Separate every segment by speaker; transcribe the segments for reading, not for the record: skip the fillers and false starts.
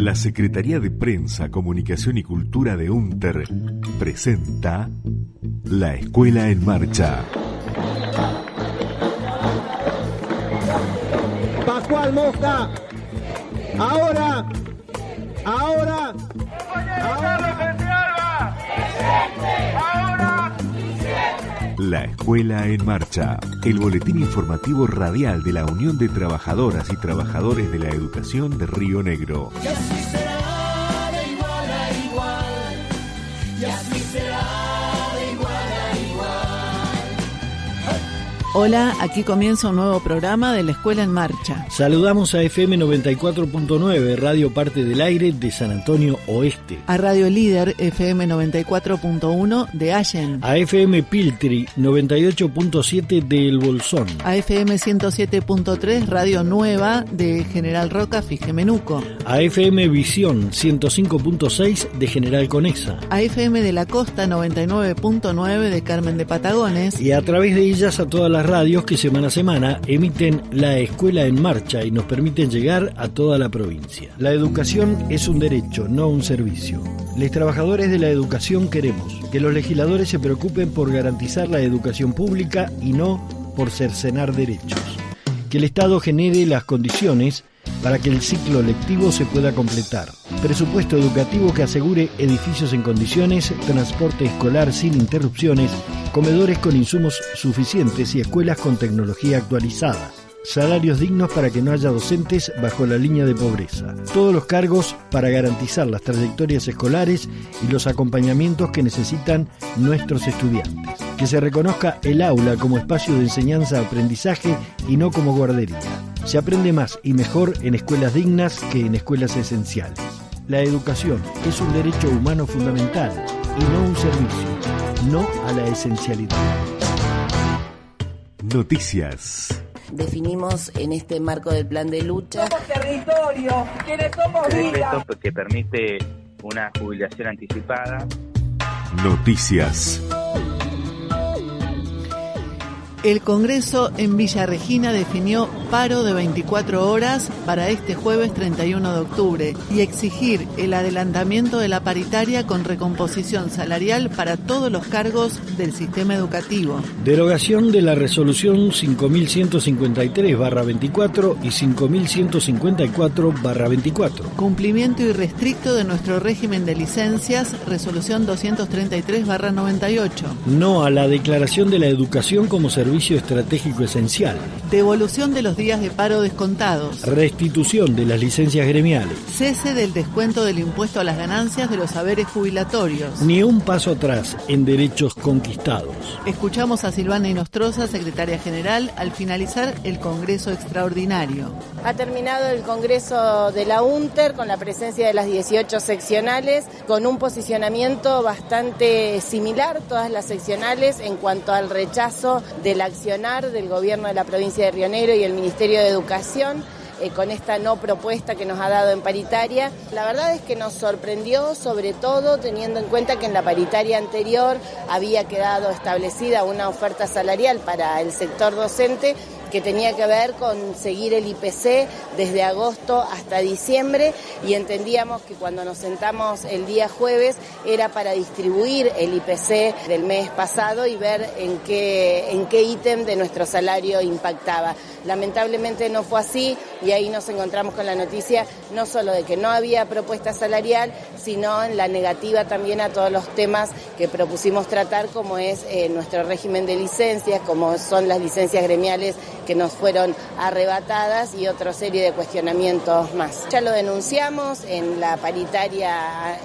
Speaker 1: La Secretaría de Prensa, Comunicación y Cultura de UNTER presenta La Escuela en Marcha.
Speaker 2: Pascual Mosca, ahora.
Speaker 1: La Escuela en Marcha, el boletín informativo radial de la Unión de Trabajadoras y Trabajadores de la Educación de Río Negro.
Speaker 3: Y así será de igual a igual, y así será de igual a igual.
Speaker 4: Hola, aquí comienza un nuevo programa de La Escuela en Marcha.
Speaker 5: Saludamos a FM 94.9, Radio Parte del Aire de San Antonio Oeste.
Speaker 4: A Radio Líder, FM 94.1 de Allen.
Speaker 5: A FM Piltri, 98.7 de El Bolsón.
Speaker 4: A FM 107.3, Radio Nueva de General Roca, Figemenuco.
Speaker 5: A FM Visión, 105.6 de General Conesa.
Speaker 4: A FM de la Costa, 99.9 de Carmen de Patagones.
Speaker 5: Y a través de ellas a todas las radios que semana a semana emiten La Escuela en Marcha y nos permiten llegar a toda la provincia. La educación es un derecho, no un servicio. Los trabajadores de la educación queremos que los legisladores se preocupen por garantizar la educación pública y no por cercenar derechos. Que el Estado genere las condiciones para que el ciclo lectivo se pueda completar. Presupuesto educativo que asegure edificios en condiciones, transporte escolar sin interrupciones, comedores con insumos suficientes y escuelas con tecnología actualizada. Salarios dignos para que no haya docentes bajo la línea de pobreza. Todos los cargos para garantizar las trayectorias escolares y los acompañamientos que necesitan nuestros estudiantes. Que se reconozca el aula como espacio de enseñanza-aprendizaje y no como guardería. Se aprende más y mejor en escuelas dignas que en escuelas esenciales. La educación es un derecho humano fundamental y no un servicio, no a la esencialidad.
Speaker 1: Noticias.
Speaker 6: Definimos en este marco del plan de lucha.
Speaker 7: Somos territorio, quienes somos vida.
Speaker 8: Decreto que permite una jubilación anticipada.
Speaker 1: Noticias.
Speaker 4: El Congreso en Villa Regina definió paro de 24 horas para este jueves 31 de octubre y exigir el adelantamiento de la paritaria con recomposición salarial para todos los cargos del sistema educativo.
Speaker 5: Derogación de la resolución 5153/24 y 5154/24.
Speaker 4: Cumplimiento irrestricto de nuestro régimen de licencias, resolución 233/98.
Speaker 5: No a la declaración de la educación como servicio estratégico esencial.
Speaker 4: Devolución de los días de paro descontados.
Speaker 5: Restitución de las licencias gremiales.
Speaker 4: Cese del descuento del impuesto a las ganancias de los haberes jubilatorios.
Speaker 5: Ni un paso atrás en derechos conquistados.
Speaker 4: Escuchamos a Silvana Inostroza, secretaria general, al finalizar el Congreso Extraordinario.
Speaker 6: Ha terminado el Congreso de la UNTER con la presencia de las 18 seccionales, con un posicionamiento bastante similar, todas las seccionales, en cuanto al rechazo del accionar del gobierno de la provincia de Río Negro y el Ministerio de Educación con esta no propuesta que nos ha dado en paritaria. La verdad es que nos sorprendió, sobre todo teniendo en cuenta que en la paritaria anterior había quedado establecida una oferta salarial para el sector docente que tenía que ver con seguir el IPC desde agosto hasta diciembre, y entendíamos que cuando nos sentamos el día jueves era para distribuir el IPC del mes pasado y ver en qué ítem de nuestro salario impactaba. Lamentablemente no fue así, y ahí nos encontramos con la noticia no solo de que no había propuesta salarial, sino en la negativa también a todos los temas que propusimos tratar, como es nuestro régimen de licencias, como son las licencias gremiales que nos fueron arrebatadas y otra serie de cuestionamientos más. Ya lo denunciamos, en la paritaria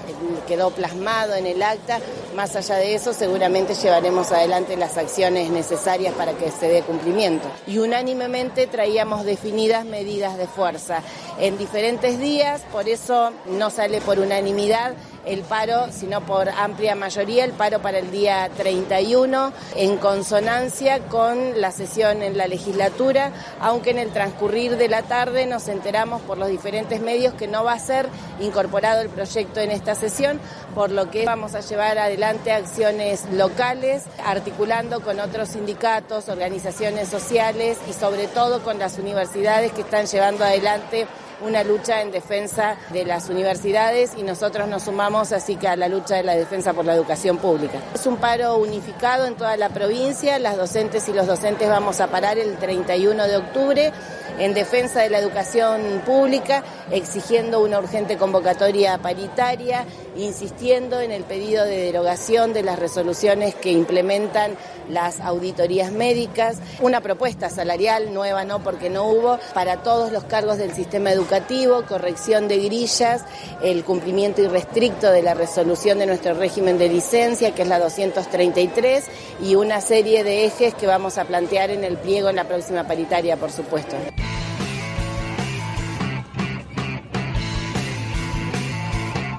Speaker 6: quedó plasmado en el acta. Más allá de eso, seguramente llevaremos adelante las acciones necesarias para que se dé cumplimiento. Y unánimemente traíamos definidas medidas de fuerza en diferentes días, por eso no sale por unanimidad el paro, sino por amplia mayoría, el paro para el día 31, en consonancia con la sesión en la legislatura, aunque en el transcurrir de la tarde nos enteramos por los diferentes medios que no va a ser incorporado el proyecto en esta sesión, por lo que vamos a llevar adelante acciones locales, articulando con otros sindicatos, organizaciones sociales y sobre todo con las universidades que están llevando adelante una lucha en defensa de las universidades y nosotros nos sumamos así que a la lucha de la defensa por la educación pública. Es un paro unificado en toda la provincia, las docentes y los docentes vamos a parar el 31 de octubre en defensa de la educación pública, exigiendo una urgente convocatoria paritaria, insistiendo en el pedido de derogación de las resoluciones que implementan las auditorías médicas, una propuesta salarial nueva, no porque no hubo, para todos los cargos del sistema educativo, corrección de grillas, el cumplimiento irrestricto de la resolución de nuestro régimen de licencia, que es la 233, y una serie de ejes que vamos a plantear en el pliego en la próxima paritaria, por supuesto.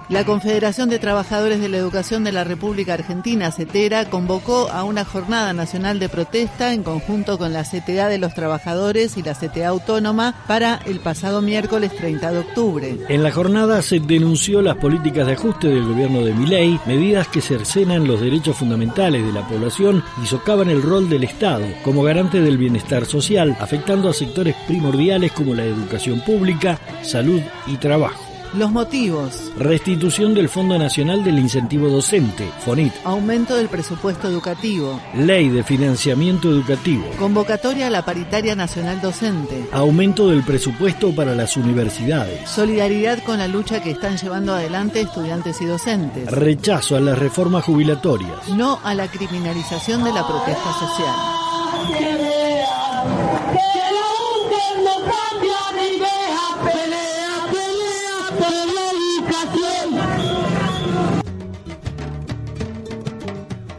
Speaker 4: La Confederación de Trabajadores de la Educación de la República Argentina, CETERA, convocó a una jornada nacional de protesta en conjunto con la CTA de los Trabajadores y la CTA Autónoma para el pasado miércoles 30 de octubre.
Speaker 5: En la jornada se denunció las políticas de ajuste del gobierno de Milei, medidas que cercenan los derechos fundamentales de la población y socavan el rol del Estado como garante del bienestar social, afectando a sectores primordiales como la educación pública, salud y trabajo.
Speaker 4: Los motivos:
Speaker 5: restitución del Fondo Nacional del Incentivo Docente, FONIT,
Speaker 4: aumento del presupuesto educativo,
Speaker 5: ley de financiamiento educativo,
Speaker 4: convocatoria a la paritaria nacional docente,
Speaker 5: aumento del presupuesto para las universidades,
Speaker 4: solidaridad con la lucha que están llevando adelante estudiantes y docentes,
Speaker 5: rechazo a las reformas jubilatorias,
Speaker 4: no a la criminalización de la protesta social.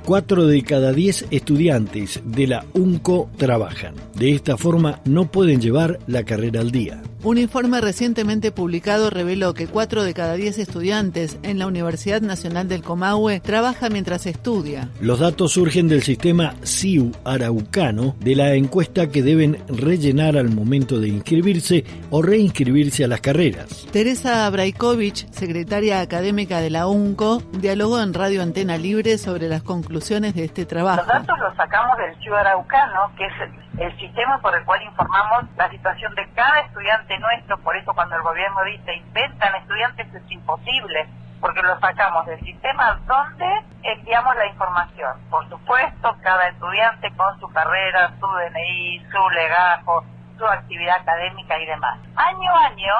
Speaker 5: Cuatro de cada 10 estudiantes de la UNCO trabajan. De esta forma no pueden llevar la carrera al día.
Speaker 4: Un informe recientemente publicado reveló que 4 de cada 10 estudiantes en la Universidad Nacional del Comahue trabaja mientras estudia.
Speaker 5: Los datos surgen del sistema SIU araucano, de la encuesta que deben rellenar al momento de inscribirse o reinscribirse a las carreras.
Speaker 4: Teresa Brajkovic, secretaria académica de la UNCO, dialogó en Radio Antena Libre sobre las conclusiones de este trabajo.
Speaker 9: Los datos los sacamos del SIU araucano, que es el sistema por el cual informamos la situación de cada estudiante nuestro. Por eso cuando el gobierno dice inventan estudiantes, es imposible, porque lo sacamos del sistema donde enviamos la información. Por supuesto, cada estudiante con su carrera, su DNI, su legajo, su actividad académica y demás. Año a año,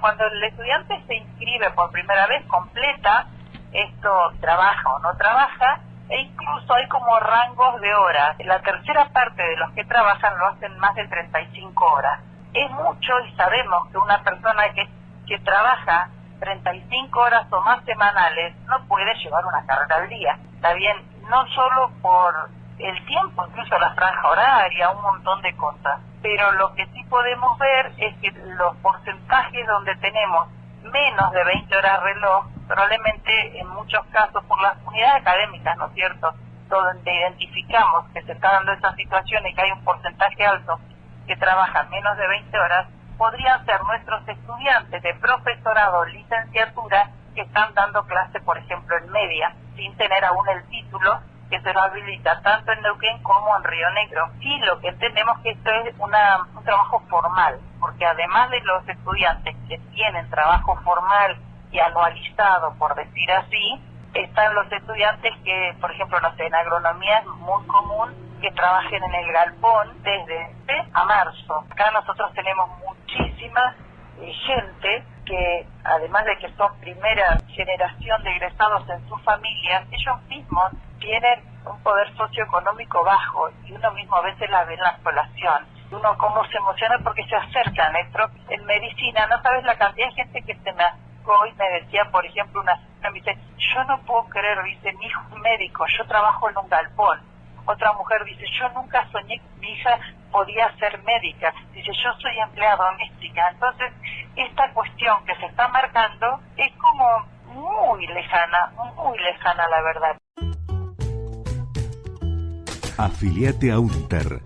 Speaker 9: cuando el estudiante se inscribe por primera vez, completa esto, trabaja o no trabaja, e incluso hay como rangos de horas. La tercera parte de los que trabajan lo hacen más de 35 horas. Es mucho y sabemos que una persona que trabaja 35 horas o más semanales no puede llevar una carrera al día. Está bien, no solo por el tiempo, incluso la franja horaria, un montón de cosas. Pero lo que sí podemos ver es que los porcentajes donde tenemos menos de 20 horas reloj, probablemente en muchos casos por las unidades académicas, ¿no es cierto?, donde identificamos que se está dando esta situación y que hay un porcentaje alto que trabajan menos de 20 horas, podrían ser nuestros estudiantes de profesorado o licenciatura que están dando clase, por ejemplo, en media, sin tener aún el título que se lo habilita tanto en Neuquén como en Río Negro. Sí, lo que entendemos que esto es un trabajo formal, porque además de los estudiantes que tienen trabajo formal y anualizado, por decir así, están los estudiantes que, por ejemplo, no sé, en agronomía es muy común que trabajen en el galpón desde a marzo. Acá nosotros tenemos muchísima gente que, además de que son primera generación de egresados en sus familias, ellos mismos tienen un poder socioeconómico bajo y uno mismo a veces la ve en la población. Uno cómo se emociona porque se acerca, Néstor. En medicina, no sabes la cantidad de gente que se me acercó y me decía, por ejemplo, una señora me dice, yo no puedo creer, dice, mi hijo es médico, yo trabajo en un galpón. Otra mujer dice, yo nunca soñé que mi hija podía ser médica. Dice, yo soy empleada doméstica. Entonces, esta cuestión que se está marcando es como muy lejana la verdad.
Speaker 1: Afiliate a UNTER.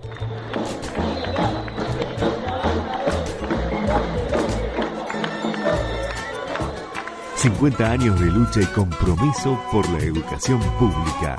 Speaker 1: ...50 años de lucha y compromiso por la educación pública.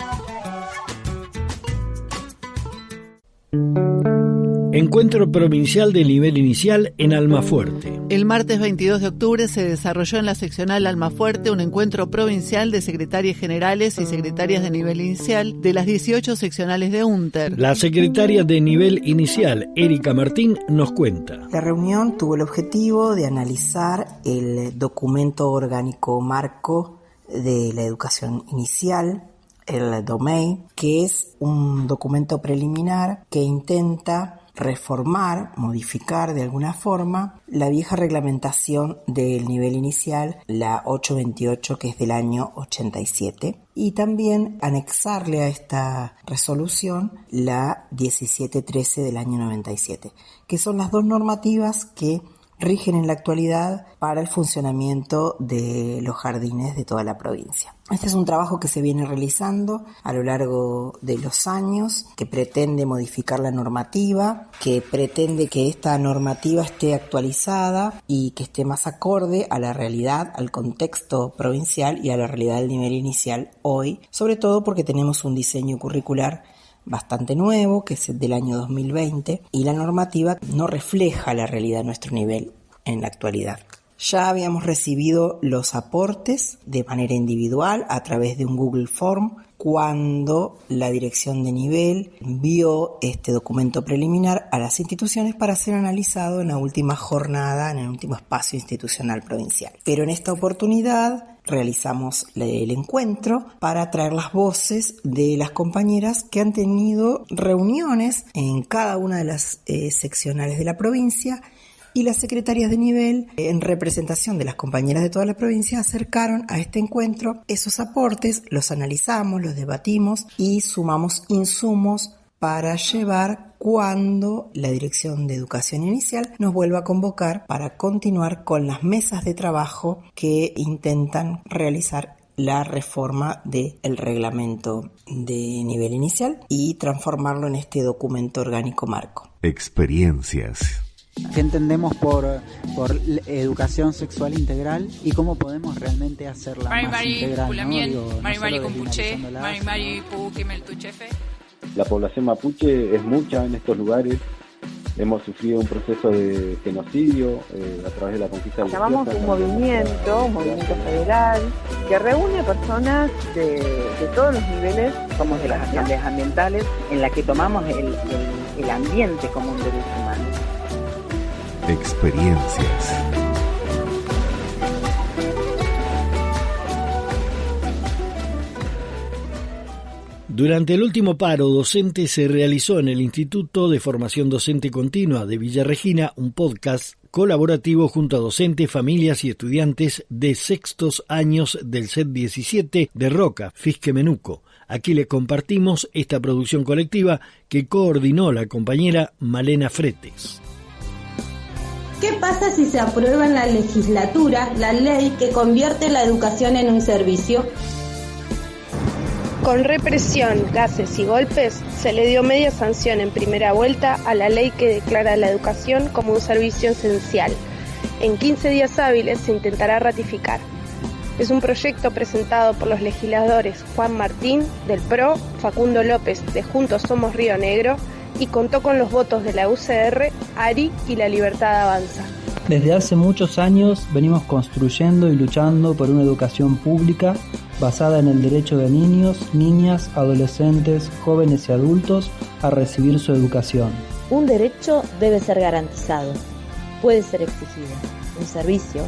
Speaker 5: Encuentro provincial de nivel inicial en Almafuerte.
Speaker 4: El martes 22 de octubre se desarrolló en la seccional Almafuerte un encuentro provincial de secretarias generales y secretarias de nivel inicial de las 18 seccionales de UNTER.
Speaker 5: La secretaria de nivel inicial, Erika Martín, nos cuenta.
Speaker 10: La reunión tuvo el objetivo de analizar el documento orgánico marco de la educación inicial, el DOMEI, que es un documento preliminar que intenta reformar, modificar de alguna forma la vieja reglamentación del nivel inicial, la 828, que es del año 87, y también anexarle a esta resolución la 1713 del año 97, que son las dos normativas que rigen en la actualidad para el funcionamiento de los jardines de toda la provincia. Este es un trabajo que se viene realizando a lo largo de los años, que pretende modificar la normativa, que pretende que esta normativa esté actualizada y que esté más acorde a la realidad, al contexto provincial y a la realidad del nivel inicial hoy, sobre todo porque tenemos un diseño curricular bastante nuevo, que es del año 2020, y la normativa no refleja la realidad de nuestro nivel en la actualidad. Ya habíamos recibido los aportes de manera individual a través de un Google Form cuando la dirección de nivel envió este documento preliminar a las instituciones para ser analizado en la última jornada, en el último espacio institucional provincial. Pero en esta oportunidad realizamos el encuentro para traer las voces de las compañeras que han tenido reuniones en cada una de las seccionales de la provincia, y las secretarias de nivel, en representación de las compañeras de toda la provincia, acercaron a este encuentro esos aportes, los analizamos, los debatimos y sumamos insumos para llevar cuando la Dirección de Educación Inicial nos vuelva a convocar para continuar con las mesas de trabajo que intentan realizar la reforma del reglamento de nivel inicial y transformarlo en este documento orgánico marco.
Speaker 1: Experiencias.
Speaker 11: ¿Qué entendemos por educación sexual integral y cómo podemos realmente hacerla más integral?
Speaker 12: La población mapuche es mucha en estos lugares. Hemos sufrido un proceso de genocidio a través de la conquista.
Speaker 13: Llamamos un movimiento federal que reúne personas de todos los niveles, como de las asambleas ambientales, en la que tomamos el ambiente como un derecho humano.
Speaker 1: Experiencias.
Speaker 5: Durante el último paro docente se realizó en el Instituto de Formación Docente Continua de Villa Regina un podcast colaborativo junto a docentes, familias y estudiantes de sextos años del CET 17 de Roca, Fisque Menuco. Aquí le compartimos esta producción colectiva que coordinó la compañera Malena Fretes.
Speaker 14: ¿Qué pasa si se aprueba en la legislatura la ley que convierte la educación en un servicio?
Speaker 15: Con represión, gases y golpes, se le dio media sanción en primera vuelta a la ley que declara la educación como un servicio esencial. En 15 días hábiles se intentará ratificar. Es un proyecto presentado por los legisladores Juan Martín, del PRO, Facundo López, de Juntos Somos Río Negro, y contó con los votos de la UCR, ARI y La Libertad Avanza.
Speaker 16: Desde hace muchos años venimos construyendo y luchando por una educación pública basada en el derecho de niños, niñas, adolescentes, jóvenes y adultos a recibir su educación.
Speaker 17: Un derecho debe ser garantizado, puede ser exigido. Un servicio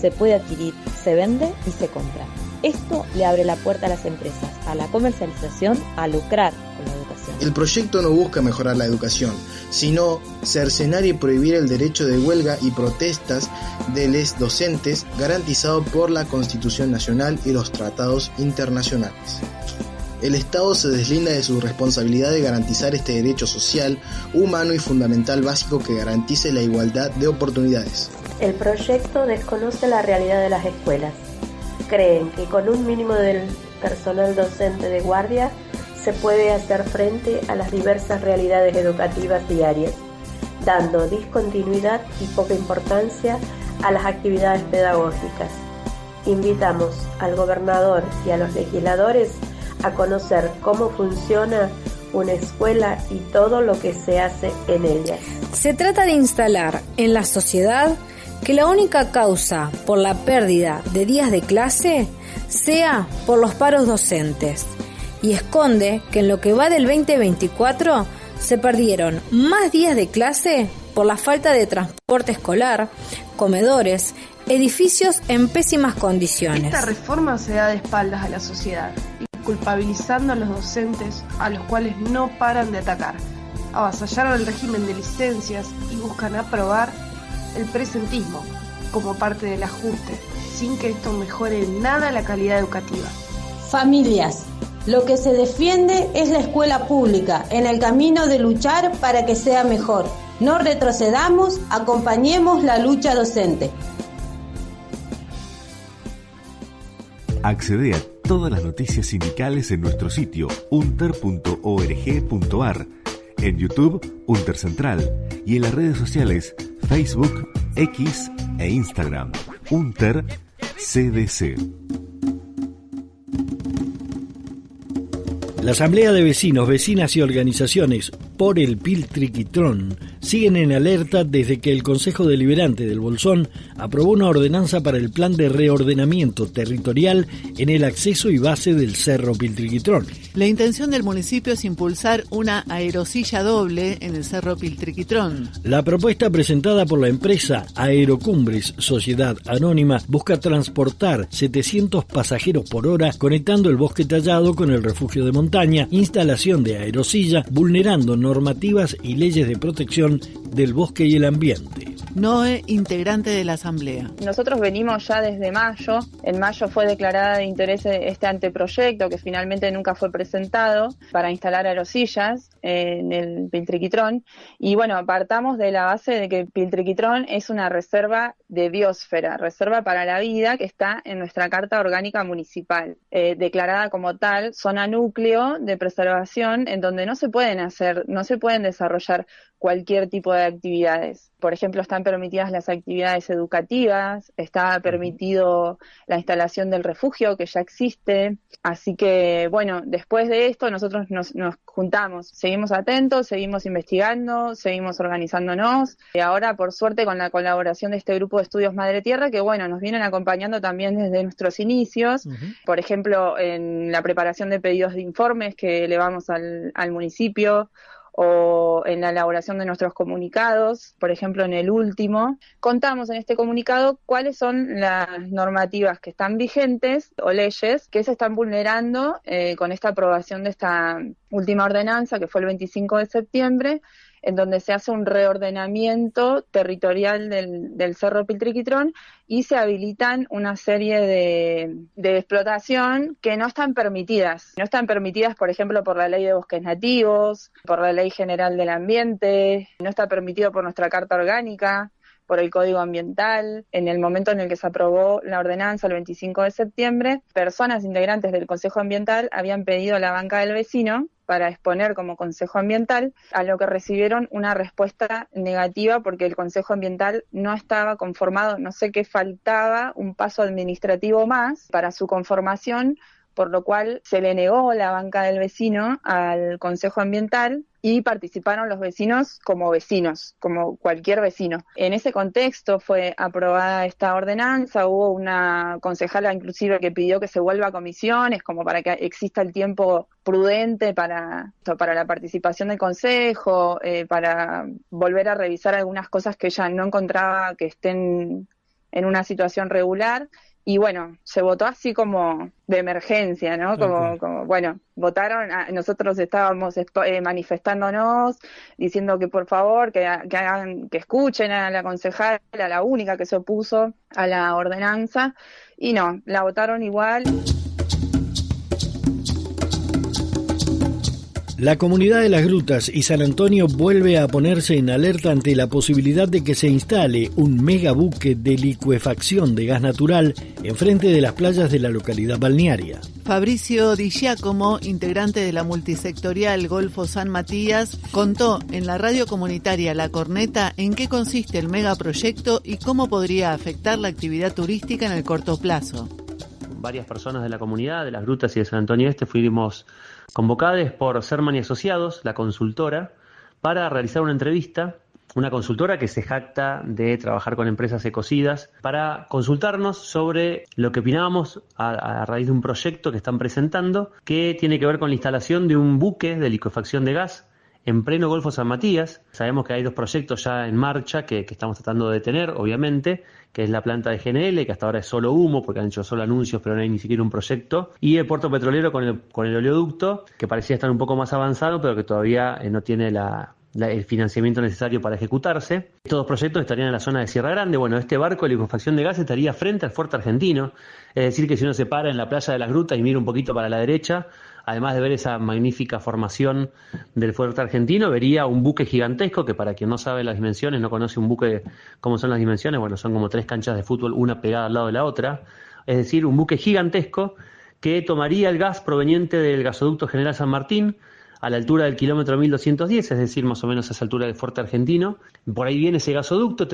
Speaker 17: se puede adquirir, se vende y se compra. Esto le abre la puerta a las empresas, a la comercialización, a lucrar con la educación.
Speaker 18: El proyecto no busca mejorar la educación, sino cercenar y prohibir el derecho de huelga y protestas de los docentes garantizado por la Constitución Nacional y los tratados internacionales. El Estado se deslinda de su responsabilidad de garantizar este derecho social, humano y fundamental básico que garantice la igualdad de oportunidades.
Speaker 19: El proyecto desconoce la realidad de las escuelas. Creen que con un mínimo del personal docente de guardia se puede hacer frente a las diversas realidades educativas diarias, dando discontinuidad y poca importancia a las actividades pedagógicas. Invitamos al gobernador y a los legisladores a conocer cómo funciona una escuela y todo lo que se hace en ella.
Speaker 20: Se trata de instalar en la sociedad que la única causa por la pérdida de días de clase sea por los paros docentes, y esconde que en lo que va del 2024 se perdieron más días de clase por la falta de transporte escolar, comedores, edificios en pésimas condiciones.
Speaker 15: Esta reforma se da de espaldas a la sociedad, culpabilizando a los docentes, a los cuales no paran de atacar. Avasallaron el régimen de licencias y buscan aprobar el presentismo como parte del ajuste, sin que esto mejore en nada la calidad educativa.
Speaker 14: Familias, lo que se defiende es la escuela pública, en el camino de luchar para que sea mejor. No retrocedamos, acompañemos la lucha docente.
Speaker 1: Accede a todas las noticias sindicales en nuestro sitio unter.org.ar, en YouTube Unter Central y en las redes sociales Facebook, X e Instagram, Unter CDC.
Speaker 5: La Asamblea de Vecinos, Vecinas y Organizaciones por el Piltriquitrón siguen en alerta desde que el Consejo Deliberante del Bolsón aprobó una ordenanza para el plan de reordenamiento territorial en el acceso y base del Cerro Piltriquitrón.
Speaker 4: La intención del municipio es impulsar una aerosilla doble en el Cerro Piltriquitrón.
Speaker 5: La propuesta presentada por la empresa Aerocumbres Sociedad Anónima busca transportar 700 pasajeros por hora conectando el Bosque Tallado con el refugio de montaña, instalación de aerosilla, vulnerando normativas y leyes de protección del bosque y el ambiente.
Speaker 4: Noé, integrante de la Asamblea.
Speaker 21: Nosotros venimos ya desde mayo. En mayo fue declarada de interés este anteproyecto que finalmente nunca fue presentado para instalar aerosillas en el Piltriquitrón. Y bueno, apartamos de la base de que Piltriquitrón es una reserva de biosfera, reserva para la vida que está en nuestra Carta Orgánica Municipal, declarada como tal zona núcleo de preservación en donde no se pueden desarrollar cualquier tipo de actividades. Por ejemplo, están permitidas las actividades educativas, está permitido la instalación del refugio que ya existe. Así que, bueno, después de esto nosotros nos juntamos, seguimos atentos, seguimos investigando, seguimos organizándonos. Y ahora, por suerte, con la colaboración de este grupo de estudios Madre Tierra, que bueno, nos vienen acompañando también desde nuestros inicios. Por ejemplo, en la preparación de pedidos de informes que elevamos al municipio, o en la elaboración de nuestros comunicados. Por ejemplo, en el último, contamos en este comunicado cuáles son las normativas que están vigentes o leyes que se están vulnerando con esta aprobación de esta última ordenanza, que fue el 25 de septiembre, en donde se hace un reordenamiento territorial del Cerro Piltriquitrón y se habilitan una serie de explotación que no están permitidas. No están permitidas, por ejemplo, por la Ley de Bosques Nativos, por la Ley General del Ambiente, no está permitido por nuestra Carta Orgánica, por el Código Ambiental. En el momento en el que se aprobó la ordenanza, el 25 de septiembre, personas integrantes del Consejo Ambiental habían pedido a la banca del vecino para exponer como Consejo Ambiental, a lo que recibieron una respuesta negativa porque el Consejo Ambiental no estaba conformado, no sé qué faltaba, un paso administrativo más para su conformación, por lo cual se le negó la banca del vecino al Consejo Ambiental y participaron los vecinos, como cualquier vecino. En ese contexto fue aprobada esta ordenanza, hubo una concejala inclusive que pidió que se vuelva a comisiones, como para que exista el tiempo prudente para la participación del consejo, para volver a revisar algunas cosas que ella no encontraba que estén en una situación regular. Y bueno, se votó así como de emergencia, ¿no? Como bueno, votaron, nosotros estábamos manifestándonos, diciendo que por favor, que escuchen a la concejala, la única que se opuso a la ordenanza, y no, la votaron igual.
Speaker 5: La comunidad de Las Grutas y San Antonio vuelve a ponerse en alerta ante la posibilidad de que se instale un megabuque de licuefacción de gas natural enfrente de las playas de la localidad balnearia.
Speaker 4: Fabricio Di Giacomo, integrante de la multisectorial Golfo San Matías, contó en la radio comunitaria La Corneta en qué consiste el megaproyecto y cómo podría afectar la actividad turística en el corto plazo.
Speaker 22: Varias personas de la comunidad de Las Grutas y de San Antonio Este fuimos convocados por Serman y Asociados, la consultora, para realizar una entrevista una consultora que se jacta de trabajar con empresas ecocidas, para consultarnos sobre lo que opinábamos a raíz de un proyecto que están presentando, que tiene que ver con la instalación de un buque de licuefacción de gas en pleno Golfo San Matías. Sabemos que hay 2 proyectos ya en marcha que estamos tratando de detener, obviamente, que es la planta de GNL, que hasta ahora es solo humo, porque han hecho solo anuncios, pero no hay ni siquiera un proyecto, y el puerto petrolero con el oleoducto, que parecía estar un poco más avanzado, pero que todavía no tiene el financiamiento necesario para ejecutarse. Estos 2 proyectos estarían en la zona de Sierra Grande. Bueno, este barco de licuefacción de gas estaría frente al fuerte argentino, es decir, que si uno se para en la playa de las Grutas y mira un poquito para la derecha, además de ver esa magnífica formación del fuerte argentino, vería un buque gigantesco, que para quien no sabe las dimensiones, no conoce un buque, cómo son las dimensiones, bueno, son como 3 canchas de fútbol, una pegada al lado de la otra, es decir, un buque gigantesco que tomaría el gas proveniente del gasoducto General San Martín, a la altura del kilómetro 1210, es decir, más o menos a esa altura del fuerte argentino. Por ahí viene ese gasoducto,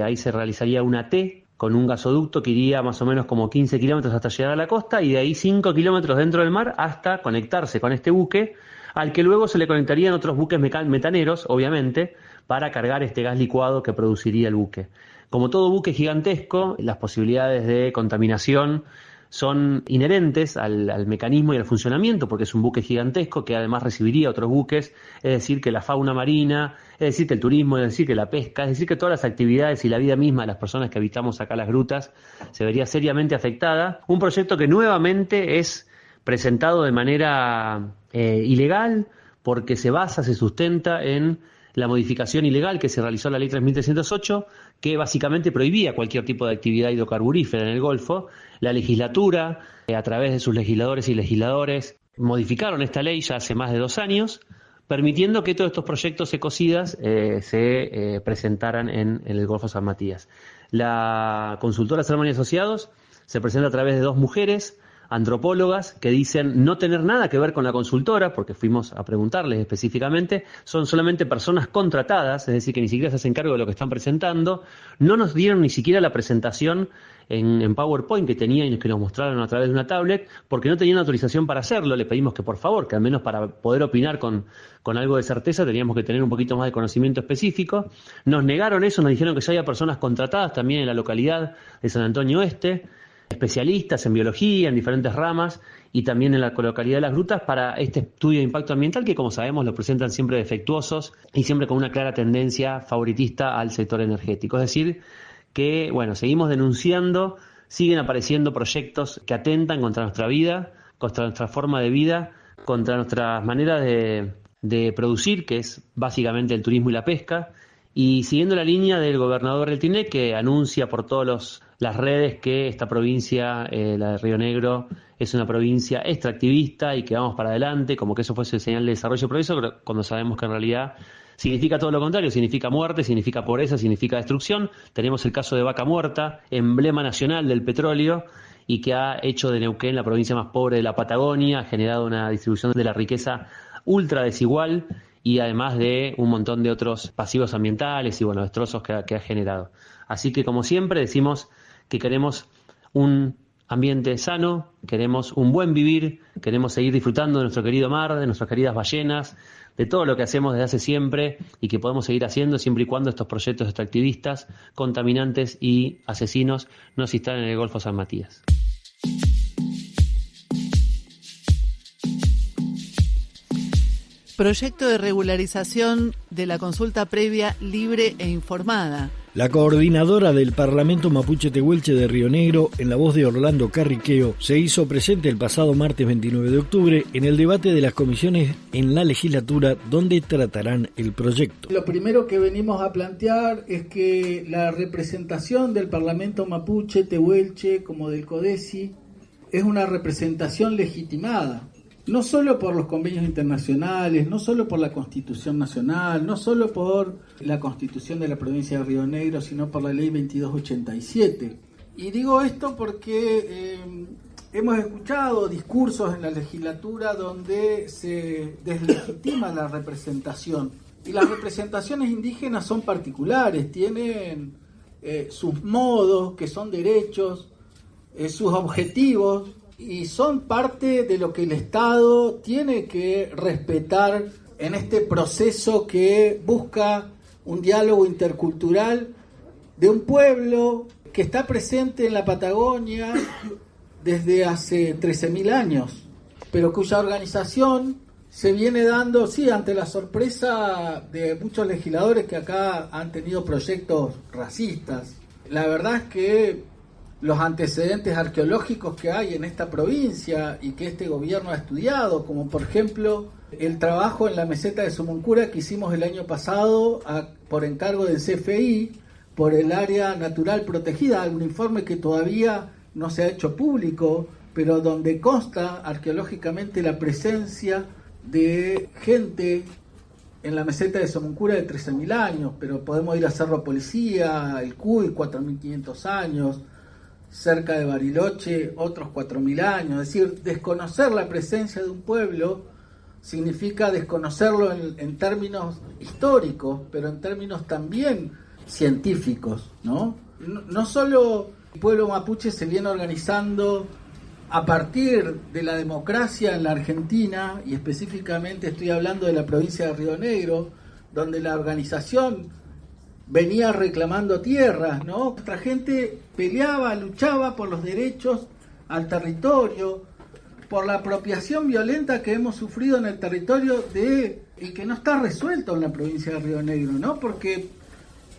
Speaker 22: ahí se realizaría una T con un gasoducto que iría más o menos como 15 kilómetros hasta llegar a la costa, y de ahí 5 kilómetros dentro del mar hasta conectarse con este buque, al que luego se le conectarían otros buques metaneros, obviamente, para cargar este gas licuado que produciría el buque. Como todo buque gigantesco, las posibilidades de contaminación son inherentes al mecanismo y al funcionamiento, porque es un buque gigantesco que además recibiría otros buques, es decir, que la fauna marina, es decir, que el turismo, es decir, que la pesca, es decir, que todas las actividades y la vida misma de las personas que habitamos acá las grutas se vería seriamente afectada. Un proyecto que nuevamente es presentado de manera ilegal, porque se sustenta en la modificación ilegal que se realizó en la Ley 3.308, que básicamente prohibía cualquier tipo de actividad hidrocarburífera en el Golfo. La legislatura, a través de sus legisladores y legisladores, modificaron esta ley ya hace más de 2 años, permitiendo que todos estos proyectos ecocidas se presentaran en el Golfo San Matías. La consultora Salmón y Asociados se presenta a través de 2 mujeres, antropólogas, que dicen no tener nada que ver con la consultora, porque fuimos a preguntarles específicamente, son solamente personas contratadas, es decir, que ni siquiera se hacen cargo de lo que están presentando. No nos dieron ni siquiera la presentación en PowerPoint que tenían y que nos mostraron a través de una tablet, porque no tenían autorización para hacerlo. Le pedimos que por favor, que al menos para poder opinar con algo de certeza teníamos que tener un poquito más de conocimiento específico. Nos negaron eso, nos dijeron que ya había personas contratadas también en la localidad de San Antonio Oeste, especialistas en biología, en diferentes ramas, y también en la localidad de Las Grutas, para este estudio de impacto ambiental, que como sabemos lo presentan siempre defectuosos y siempre con una clara tendencia favoritista al sector energético. Es decir, que bueno, seguimos denunciando, siguen apareciendo proyectos que atentan contra nuestra vida, contra nuestra forma de vida, contra nuestras maneras de producir, que es básicamente el turismo y la pesca, y siguiendo la línea del gobernador del TINEC, que anuncia por todas las redes que esta provincia, la de Río Negro, es una provincia extractivista y que vamos para adelante, como que eso fuese señal de desarrollo y progreso, cuando sabemos que en realidad significa todo lo contrario, significa muerte, significa pobreza, significa destrucción. Tenemos el caso de Vaca Muerta, emblema nacional del petróleo, y que ha hecho de Neuquén la provincia más pobre de la Patagonia, ha generado una distribución de la riqueza ultra desigual, y además de un montón de otros pasivos ambientales y bueno, destrozos que ha generado. Así que como siempre decimos que queremos un ambiente sano, queremos un buen vivir, queremos seguir disfrutando de nuestro querido mar, de nuestras queridas ballenas, de todo lo que hacemos desde hace siempre y que podemos seguir haciendo siempre y cuando estos proyectos extractivistas, contaminantes y asesinos no se instalen en el Golfo San Matías.
Speaker 4: Proyecto de regularización de la consulta previa libre e informada.
Speaker 5: La coordinadora del Parlamento Mapuche Tehuelche de Río Negro, en la voz de Orlando Carriqueo, se hizo presente el pasado martes 29 de octubre en el debate de las comisiones en la legislatura donde tratarán el proyecto.
Speaker 2: Lo primero que venimos a plantear es que la representación del Parlamento Mapuche Tehuelche como del CODECI es una representación legitimada. No solo por los convenios internacionales, no solo por la Constitución Nacional, no solo por la Constitución de la provincia de Río Negro, sino por la Ley 2287. Y digo esto porque hemos escuchado discursos en la legislatura donde se deslegitima la representación. Y las representaciones indígenas son particulares, tienen sus modos, que son derechos, sus objetivos, y son parte de lo que el Estado tiene que respetar en este proceso que busca un diálogo intercultural de un pueblo que está presente en la Patagonia desde hace 13.000 años, pero cuya organización se viene dando, sí, ante la sorpresa de muchos legisladores que acá han tenido proyectos racistas. La verdad es que los antecedentes arqueológicos que hay en esta provincia y que este gobierno ha estudiado, como por ejemplo el trabajo en la meseta de Somoncura que hicimos el año pasado por encargo del CFI, por el área natural protegida, un informe que todavía no se ha hecho público, pero donde consta arqueológicamente la presencia de gente en la meseta de Somoncura de 13.000 años, pero podemos ir a Cerro Policía, el Cuy, 4.500 años, cerca de Bariloche, otros 4.000 años. Es decir, desconocer la presencia de un pueblo significa desconocerlo en términos históricos, pero en términos también científicos, ¿no? No solo el pueblo mapuche se viene organizando a partir de la democracia en la Argentina, y específicamente estoy hablando de la provincia de Río Negro, donde la organización venía reclamando tierras, ¿no? Nuestra gente peleaba, luchaba por los derechos al territorio, por la apropiación violenta que hemos sufrido en el territorio y que no está resuelto en la provincia de Río Negro, ¿no? Porque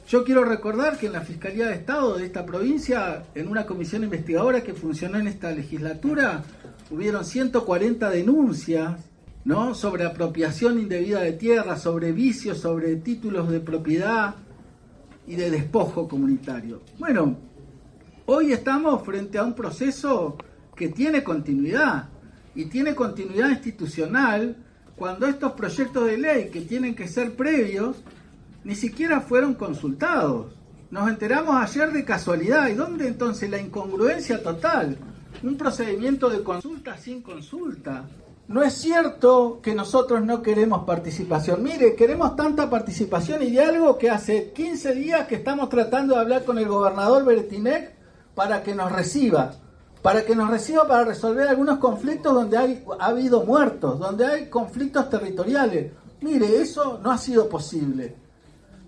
Speaker 2: yo quiero recordar que en la Fiscalía de Estado de esta provincia, en una comisión investigadora que funcionó en esta legislatura, hubieron 140 denuncias, ¿no?, sobre apropiación indebida de tierra, sobre vicios, sobre títulos de propiedad y de despojo comunitario. Bueno, hoy estamos frente a un proceso que tiene continuidad, y tiene continuidad institucional cuando estos proyectos de ley que tienen que ser previos ni siquiera fueron consultados. Nos enteramos ayer de casualidad. ¿Y dónde entonces la incongruencia total? Un procedimiento de consulta sin consulta. No es cierto que nosotros no queremos participación. Mire, queremos tanta participación y diálogo que hace 15 días que estamos tratando de hablar con el gobernador Beretinec para que nos reciba. Para resolver algunos conflictos donde ha habido muertos, donde hay conflictos territoriales. Mire, eso no ha sido posible.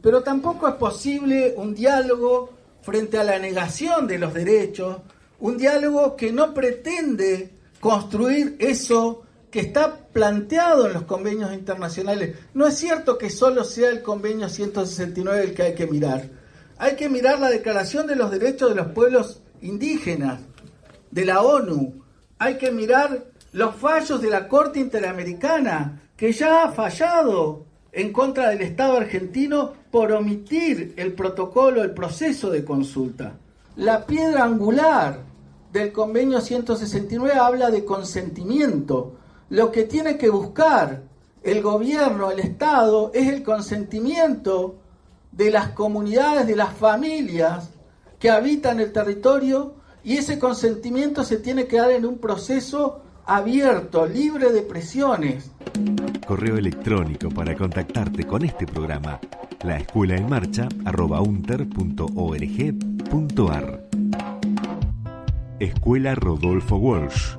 Speaker 2: Pero tampoco es posible un diálogo frente a la negación de los derechos, un diálogo que no pretende construir eso que está planteado en los convenios internacionales. No es cierto que solo sea el convenio 169 el que hay que mirar. Hay que mirar la Declaración de los Derechos de los Pueblos Indígenas de la ONU. Hay que mirar los fallos de la Corte Interamericana, que ya ha fallado en contra del Estado argentino por omitir el protocolo, el proceso de consulta. La piedra angular del convenio 169 habla de consentimiento. Lo que tiene que buscar el gobierno, el Estado, es el consentimiento de las comunidades, de las familias que habitan el territorio, y ese consentimiento se tiene que dar en un proceso abierto, libre de presiones.
Speaker 1: Correo electrónico para contactarte con este programa: laescuelaenmarcha@unter.org.ar. Escuela Rodolfo Walsh.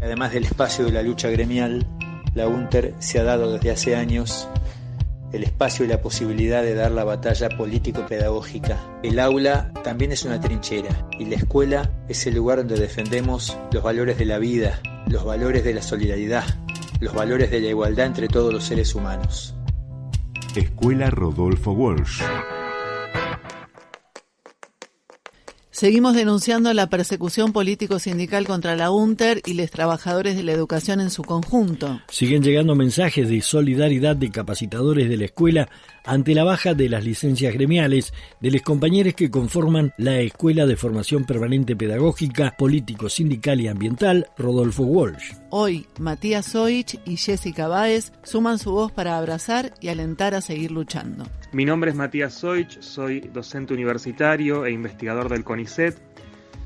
Speaker 3: Además del espacio de la lucha gremial, la UNTER se ha dado desde hace años el espacio y la posibilidad de dar la batalla político-pedagógica. El aula también es una trinchera, y la escuela es el lugar donde defendemos los valores de la vida, los valores de la solidaridad, los valores de la igualdad entre todos los seres humanos.
Speaker 1: Escuela Rodolfo Walsh.
Speaker 4: Seguimos denunciando la persecución político-sindical contra la UNTER y los trabajadores de la educación en su conjunto.
Speaker 5: Siguen llegando mensajes de solidaridad de capacitadores de la escuela ante la baja de las licencias gremiales de los compañeros que conforman la Escuela de Formación Permanente Pedagógica, Político, Sindical y Ambiental Rodolfo Walsh.
Speaker 4: Hoy, Matías Zoich y Jessica Báez suman su voz para abrazar y alentar a seguir luchando.
Speaker 7: Mi nombre es Matías Zoich, soy docente universitario e investigador del CONICET.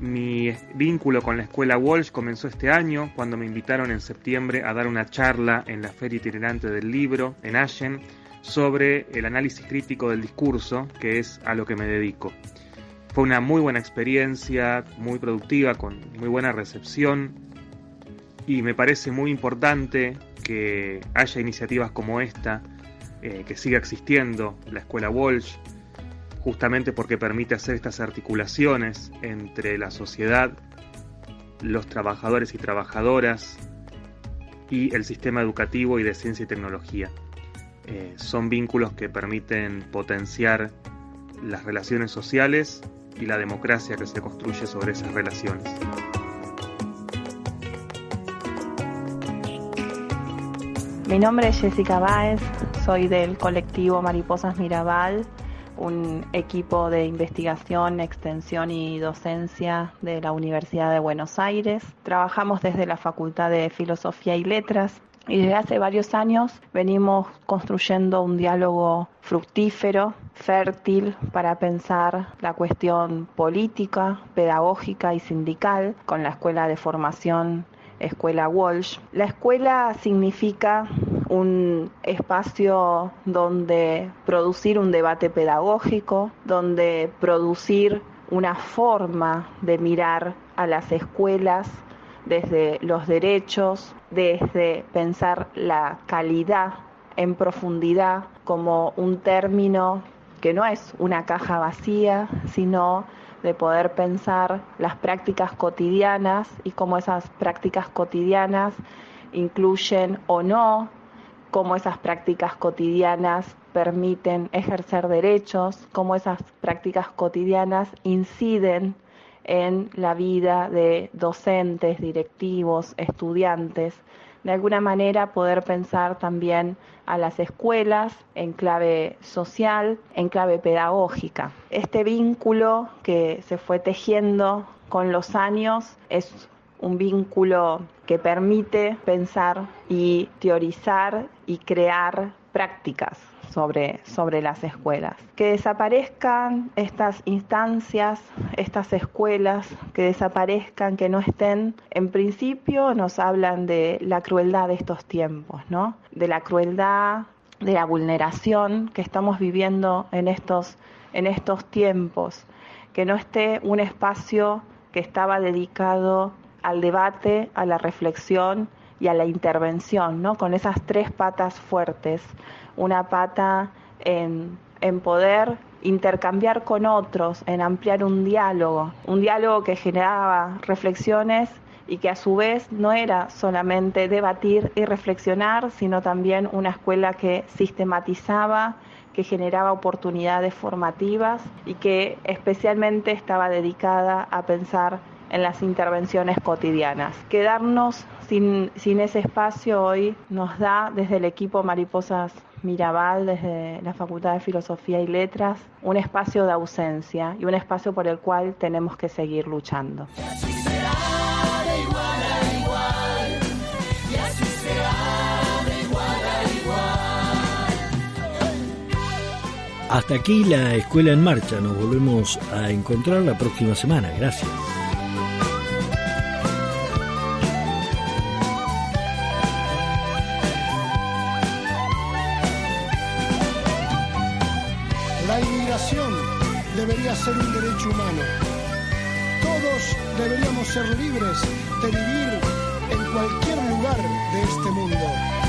Speaker 7: Mi vínculo con la escuela Walsh comenzó este año, cuando me invitaron en septiembre a dar una charla en la Feria Itinerante del Libro, en Allen, sobre el análisis crítico del discurso, que es a lo que me dedico. Fue una muy buena experiencia, muy productiva, con muy buena recepción, y me parece muy importante que haya iniciativas como esta que siga existiendo la Escuela Walsh, justamente porque permite hacer estas articulaciones entre la sociedad, los trabajadores y trabajadoras y el sistema educativo y de ciencia y tecnología. Son vínculos que permiten potenciar las relaciones sociales y la democracia que se construye sobre esas relaciones.
Speaker 21: Mi nombre es Jessica Báez, soy del colectivo Mariposas Mirabal, un equipo de investigación, extensión y docencia de la Universidad de Buenos Aires. Trabajamos desde la Facultad de Filosofía y Letras y desde hace varios años venimos construyendo un diálogo fructífero, fértil, para pensar la cuestión política, pedagógica y sindical con la Escuela de Formación Escuela Walsh. La escuela significa un espacio donde producir un debate pedagógico, donde producir una forma de mirar a las escuelas desde los derechos, desde pensar la calidad en profundidad como un término que no es una caja vacía, sino de poder pensar las prácticas cotidianas y cómo esas prácticas cotidianas incluyen o no, cómo esas prácticas cotidianas permiten ejercer derechos, cómo esas prácticas cotidianas inciden en la vida de docentes, directivos, estudiantes. De alguna manera poder pensar también a las escuelas en clave social, en clave pedagógica. Este vínculo que se fue tejiendo con los años es un vínculo que permite pensar y teorizar y crear prácticas sobre las escuelas. Que desaparezcan estas instancias, estas escuelas, que desaparezcan, que no estén, en principio nos hablan de la crueldad de estos tiempos, ¿no? De la crueldad, de la vulneración que estamos viviendo en estos tiempos. Que no esté un espacio que estaba dedicado al debate, a la reflexión y a la intervención, ¿no? Con esas tres patas fuertes. Una pata en poder intercambiar con otros, en ampliar un diálogo que generaba reflexiones y que a su vez no era solamente debatir y reflexionar, sino también una escuela que sistematizaba, que generaba oportunidades formativas y que especialmente estaba dedicada a pensar en las intervenciones cotidianas. Quedarnos sin ese espacio hoy nos da, desde el equipo Mariposas Mirabal, desde la Facultad de Filosofía y Letras, un espacio de ausencia y un espacio por el cual tenemos que seguir luchando.
Speaker 5: Hasta aquí la Escuela en Marcha. Nos volvemos a encontrar la próxima semana. Gracias.
Speaker 6: La inmigración debería ser un derecho humano. Todos deberíamos ser libres de vivir en cualquier lugar de este mundo.